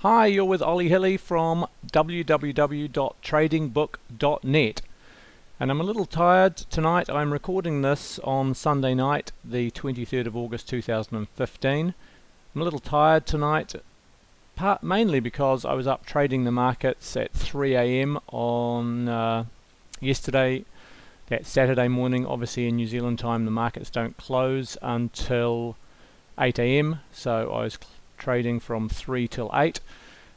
Hi, you're with Ollie Hilly from www.tradingbook.net, and I'm a little tired tonight. I'm recording this on Sunday night, the 23rd of August 2015. I'm a little tired tonight, mainly because I was up trading the markets at 3 a.m. on yesterday. That Saturday morning. Obviously in New Zealand time the markets don't close until 8 a.m. so I was trading from 3 till 8.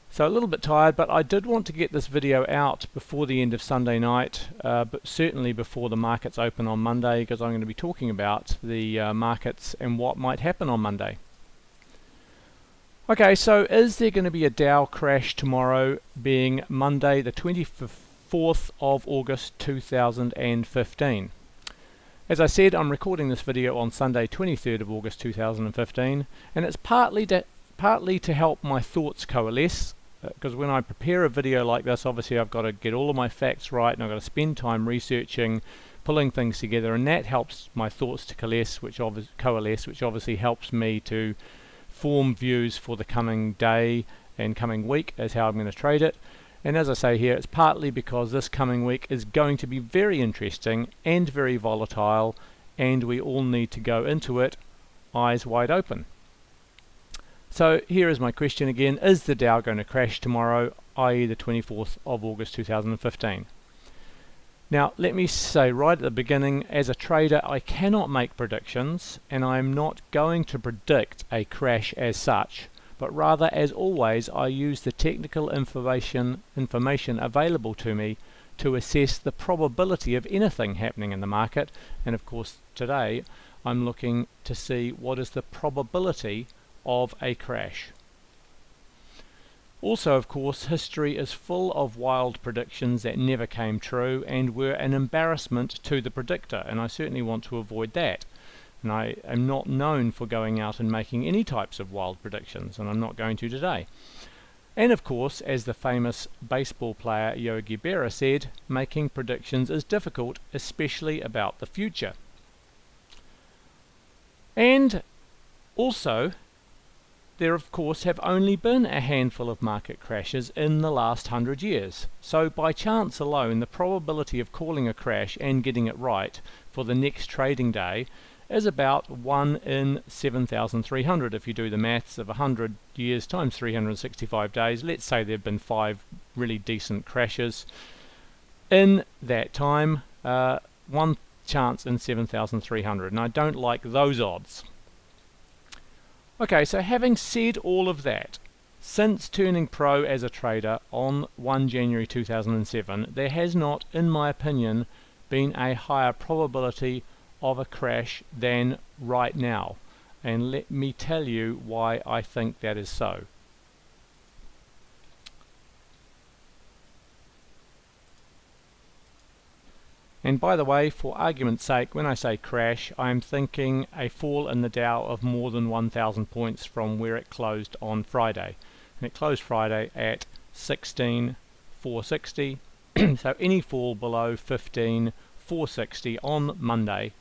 So a little bit tired, but I did want to get this video out before the end of Sunday night, but certainly before the markets open on Monday, because I'm going to be talking about the markets and what might happen on Monday. Okay, so is there going to be a Dow crash tomorrow, being Monday the 24th of August 2015? As I said, I'm recording this video on Sunday 23rd of August 2015, and it's partly to help my thoughts coalesce, because when I prepare a video like this, obviously I've got to get all of my facts right, and I've got to spend time researching, pulling things together, and that helps my thoughts to coalesce, which obviously helps me to form views for the coming day and coming week as how I'm going to trade it. And as I say here, it's partly because this coming week is going to be very interesting and very volatile, and we all need to go into it eyes wide open. So here is my question again: is the Dow going to crash tomorrow, i.e. the 24th of August 2015? Now let me say right at the beginning, as a trader I cannot make predictions, and I'm not going to predict a crash as such, but rather, as always, I use the technical information available to me to assess the probability of anything happening in the market. And of course today I'm looking to see what is the probability of a crash. Also, of course, history is full of wild predictions that never came true and were an embarrassment to the predictor, and I certainly want to avoid that. And I am not known for going out and making any types of wild predictions, and I'm not going to today. And of course, as the famous baseball player Yogi Berra said, making predictions is difficult, especially about the future. And also, there of course have only been a handful of market crashes in the last 100 years. So by chance alone, the probability of calling a crash and getting it right for the next trading day is about 1 in 7,300. If you do the maths of 100 years times 365 days, let's say there have been 5 really decent crashes in that time, 1 chance in 7,300, and I don't like those odds. Okay, so having said all of that, since turning pro as a trader on 1 January 2007, there has not, in my opinion, been a higher probability of a crash than right now. And let me tell you why I think that is so. And by the way, for argument's sake, when I say crash, I'm thinking a fall in the Dow of more than 1,000 points from where it closed on Friday. And it closed Friday at 16,460. So any fall below 15,460 on Monday,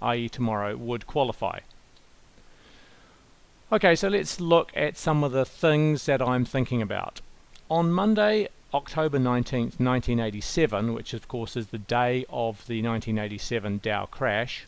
i.e. tomorrow, would qualify. Okay, so let's look at some of the things that I'm thinking about. On Monday, October 19th, 1987, which of course is the day of the 1987 Dow crash,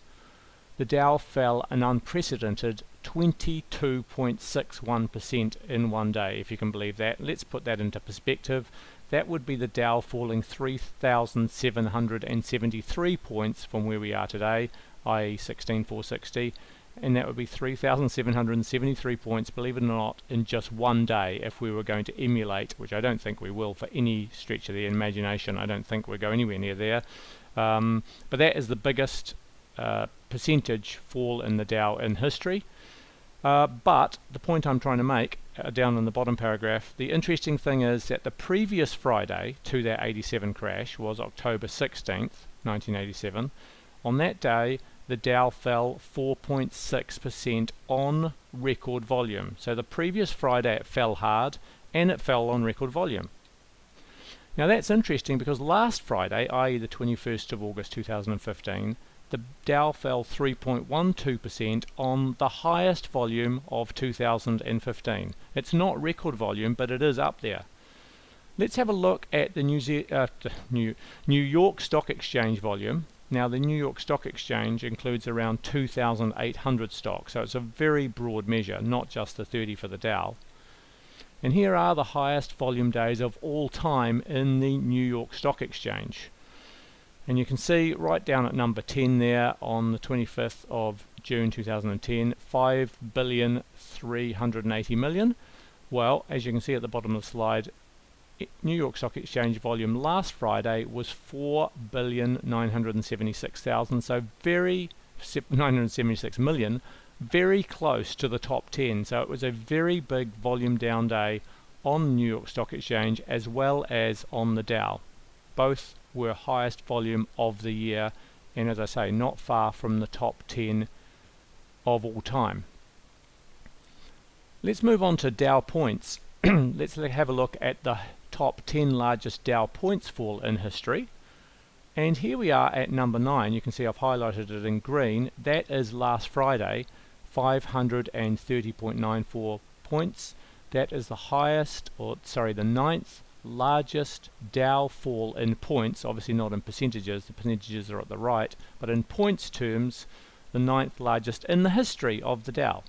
the Dow fell an unprecedented 22.61% in one day, if you can believe that. Let's put that into perspective. That would be the Dow falling 3,773 points from where we are today, i.e. 16,460, and that would be 3,773 points, believe it or not, in just one day if we were going to emulate, which I don't think we will for any stretch of the imagination. I don't think we'll go anywhere near there. But that is the biggest percentage fall in the Dow in history. But the point I'm trying to make, down in the bottom paragraph, the interesting thing is that the previous Friday to that 87 crash was October 16th, 1987. On that day, the Dow fell 4.6% on record volume. So the previous Friday it fell hard, and it fell on record volume. Now that's interesting because last Friday, i.e. the 21st of August 2015, the Dow fell 3.12% on the highest volume of 2015. It's not record volume, but it is up there. Let's have a look at the New York Stock Exchange volume. Now, the New York Stock Exchange includes around 2,800 stocks, so it's a very broad measure, not just the 30 for the Dow. And here are the highest volume days of all time in the New York Stock Exchange. And you can see right down at number 10 there on the 25th of June 2010, 5,380,000,000. Well, as you can see at the bottom of the slide, New York Stock Exchange volume last Friday was 4,976,000, so 976 million, very close to the top 10. So it was a very big volume down day on the New York Stock Exchange as well as on the Dow. Both were highest volume of the year, and as I say, not far from the top 10 of all time. Let's move on to Dow points. Let's have a look at the top 10 largest Dow points fall in history. And here we are at number 9. You can see I've highlighted it in green. That is last Friday, 530.94 points. That is the highest, or sorry, the 9th largest Dow fall in points, obviously not in percentages, the percentages are at the right, but in points terms, the 9th largest in the history of the Dow.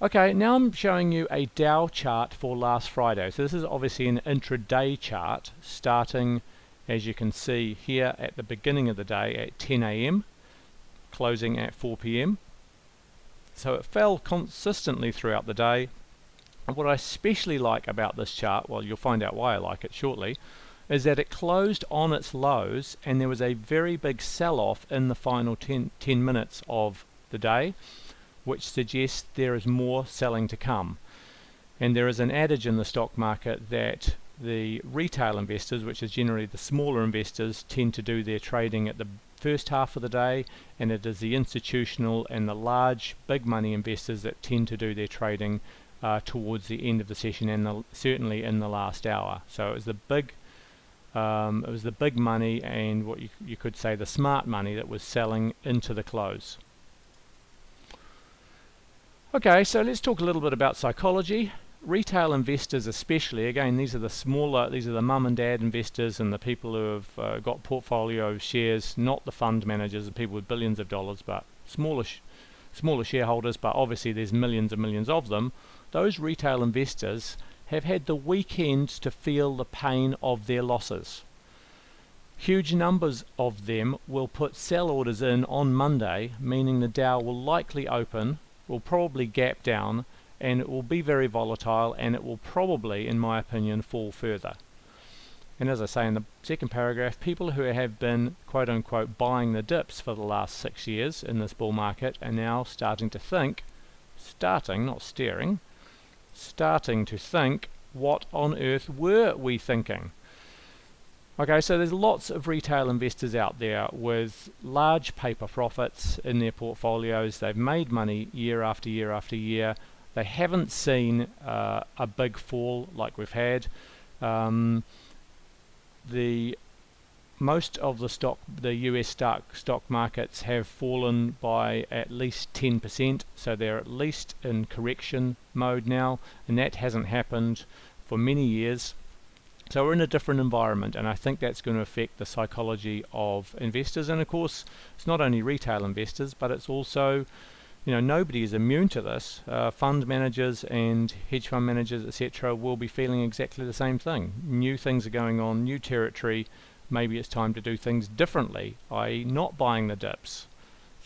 Okay, now I'm showing you a Dow chart for last Friday. So this is obviously an intraday chart starting, as you can see here, at the beginning of the day at 10 AM, closing at 4 PM. So it fell consistently throughout the day. And what I especially like about this chart, well, you'll find out why I like it shortly, is that it closed on its lows and there was a very big sell-off in the final 10 minutes of the day, which suggests there is more selling to come. And there is an adage in the stock market that the retail investors, which is generally the smaller investors, tend to do their trading at the first half of the day, and it is the institutional and the large big money investors that tend to do their trading towards the end of the session, and certainly in the last hour. So it was the big money and what you could say the smart money that was selling into the close. Okay, so let's talk a little bit about psychology. Retail investors especially, again, these are the mum and dad investors and the people who have got portfolio shares, not the fund managers, the people with billions of dollars, but smaller shareholders, but obviously there's millions and millions of them. Those retail investors have had the weekend to feel the pain of their losses. Huge numbers of them will put sell orders in on Monday, meaning the Dow will likely open, will probably gap down, and it will be very volatile, and it will probably, in my opinion, fall further. And as I say in the second paragraph, people who have been quote-unquote buying the dips for the last 6 years in this bull market are now starting to think, not staring, starting to think, what on earth were we thinking? Okay, so there's lots of retail investors out there with large paper profits in their portfolios. They've made money year after year after year. They haven't seen a big fall like we've had. Most of the US stock markets have fallen by at least 10%, so they're at least in correction mode now, and that hasn't happened for many years. So we're in a different environment, and I think that's going to affect the psychology of investors. And of course, it's not only retail investors, but it's also, nobody is immune to this. Fund managers and hedge fund managers, etc., will be feeling exactly the same thing. New things are going on, new territory. Maybe it's time to do things differently, i.e. not buying the dips.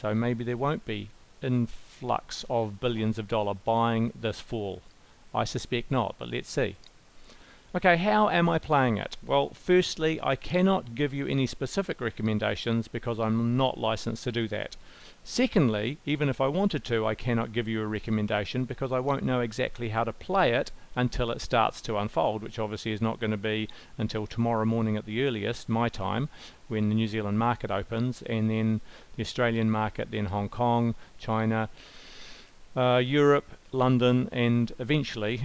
So maybe there won't be influx of billions of dollars buying this fall. I suspect not, but let's see. Okay, how am I playing it? Well, firstly, I cannot give you any specific recommendations because I'm not licensed to do that. Secondly, even if I wanted to, I cannot give you a recommendation because I won't know exactly how to play it until it starts to unfold, which obviously is not going to be until tomorrow morning at the earliest, my time, when the New Zealand market opens, and then the Australian market, then Hong Kong, China, Europe, London, and eventually,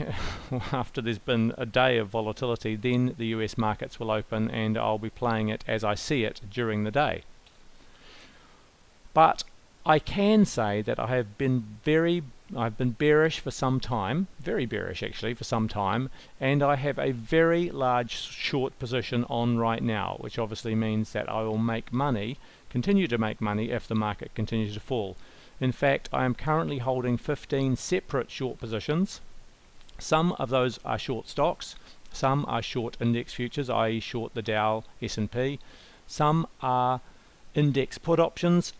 after there's been a day of volatility, then the US markets will open, and I'll be playing it as I see it during the day. But I can say that I've been bearish for some time, very bearish actually for some time, and I have a very large short position on right now, which obviously means that I will make money, continue to make money if the market continues to fall. In fact, I am currently holding 15 separate short positions. Some of those are short stocks, some are short index futures, i.e. short the Dow, S&P, some are index put options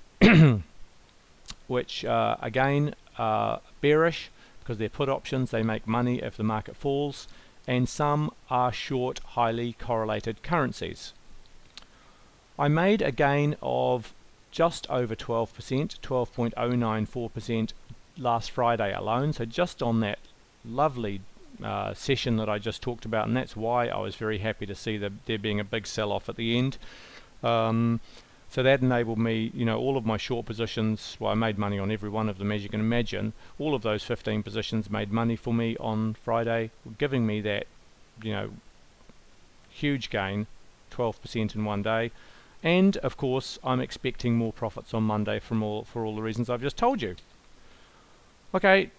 which again are bearish because they're put options, they make money if the market falls, and some are short highly correlated currencies. I made a gain of just over 12%, 12.094% last Friday alone, so just on that lovely session that I just talked about, and that's why I was very happy to see there being a big sell-off at the end. So that enabled me, all of my short positions, well, I made money on every one of them, as you can imagine. All of those 15 positions made money for me on Friday, giving me that, huge gain, 12% in one day. And of course, I'm expecting more profits on Monday for all the reasons I've just told you. Okay,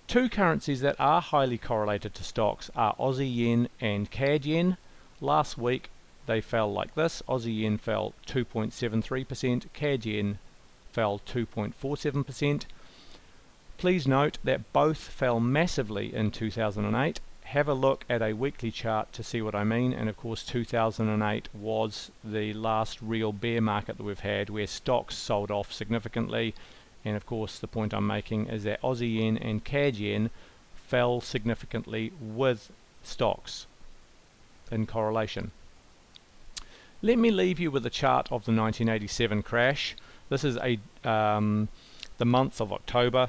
two currencies that are highly correlated to stocks are Aussie yen and CAD yen. Last week, they fell like this. Aussie yen fell 2.73%, CAD yen fell 2.47%. Please note that both fell massively in 2008. Have a look at a weekly chart to see what I mean, and of course 2008 was the last real bear market that we've had where stocks sold off significantly, and of course the point I'm making is that Aussie yen and CAD yen fell significantly with stocks in correlation. Let me leave you with a chart of the 1987 crash. This is the month of October,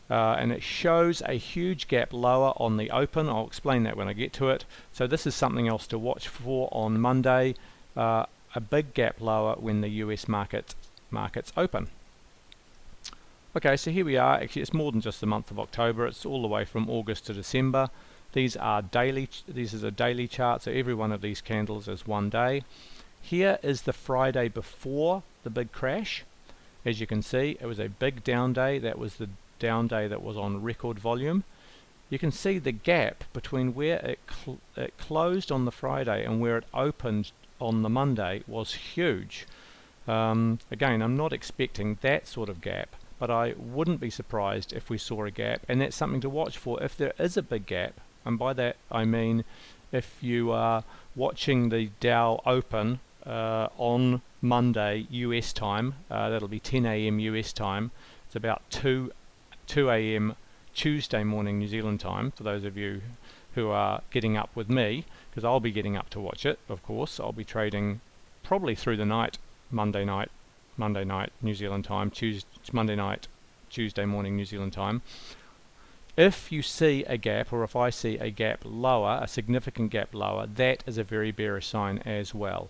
and it shows a huge gap lower on the open. I'll explain that when I get to it. So this is something else to watch for on Monday, a big gap lower when the US markets open. Okay, so here we are. Actually, it's more than just the month of October. It's all the way from August to December. These are daily. This is a daily chart, so every one of these candles is one day. Here is the Friday before the big crash. As you can see, it was a big down day. That was the down day that was on record volume. You can see the gap between where it closed on the Friday and where it opened on the Monday was huge. Again, I'm not expecting that sort of gap, but I wouldn't be surprised if we saw a gap, and that's something to watch for. If there is a big gap, and by that I mean if you are watching the Dow open on Monday US time, that'll be 10 AM US time. It's about 2 AM Tuesday morning New Zealand time, for those of you who are getting up with me, because I'll be getting up to watch it, of course. I'll be trading probably through the night, Monday night New Zealand time, Monday night, Tuesday morning New Zealand time. If you see a gap, or if I see a gap lower, a significant gap lower, that is a very bearish sign as well.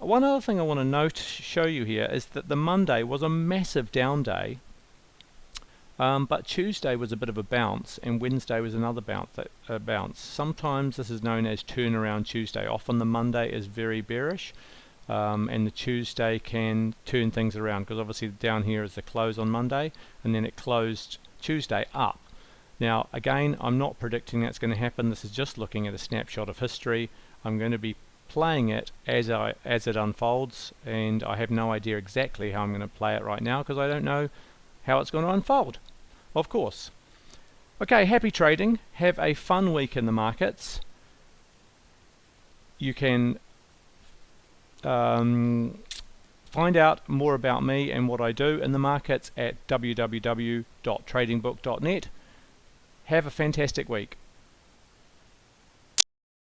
One other thing I want to show you here is that the Monday was a massive down day, but Tuesday was a bit of a bounce, and Wednesday was another bounce. Sometimes this is known as turnaround Tuesday. Often the Monday is very bearish, and the Tuesday can turn things around, because obviously down here is the close on Monday, and then it closed Tuesday up. Now again, I'm not predicting that's going to happen. This is just looking at a snapshot of history. I'm going to be playing it as it unfolds, and I have no idea exactly how I'm going to play it right now, because I don't know how it's going to unfold, of course. Okay, happy trading. Have a fun week in the markets. You can find out more about me and what I do in the markets at www.tradingbook.net. Have a fantastic week.